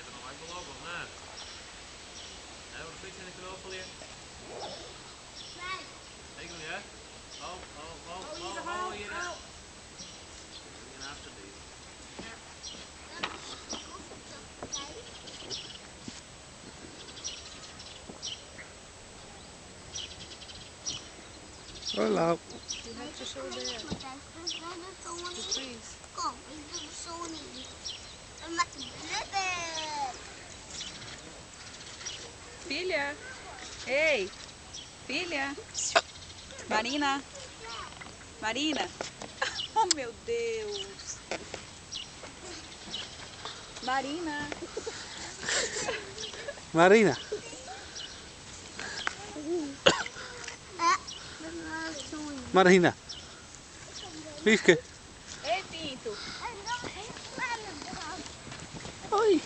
je er nog uit wil lopen of nee? Nee, wat de fiets in de knol van je? Nee. Ik doe niet, hè? Hier. Hier naast de dier. Hallo. Je hebt ze zo de... Kom, ik doe de zon niet. We maken blubber. Filha. Ei. Filha. Marina. Marina. Oh, meu Deus. Marina. Marina. Marina. Liefke. Ei, Pinto. Hoi.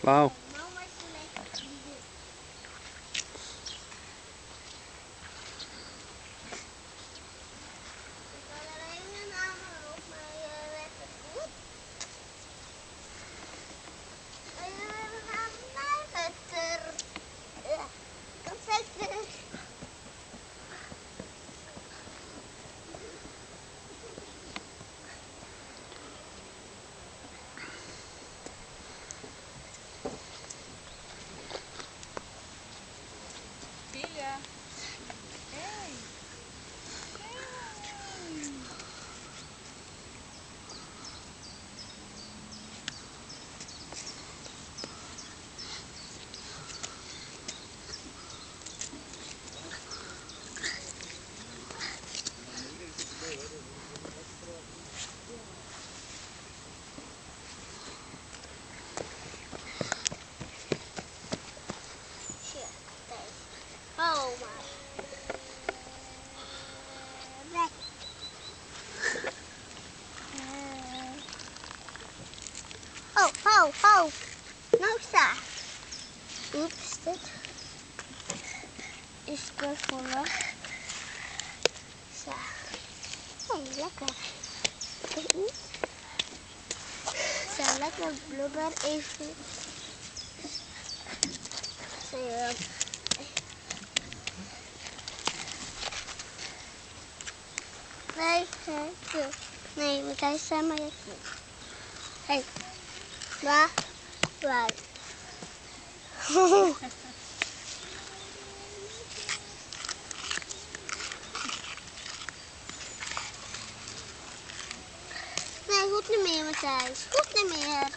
Wauw. Filha. Ei. Oh, maar. Weg. Ho. Nou sta. Oeps, dit is de volle. Zo. Oh, lekker. Zo, lekker blubber even. Zo. Nee, want hij is maar je kind. Hé, waar? Nee, goed niet meer, Matthijs. Goed niet meer.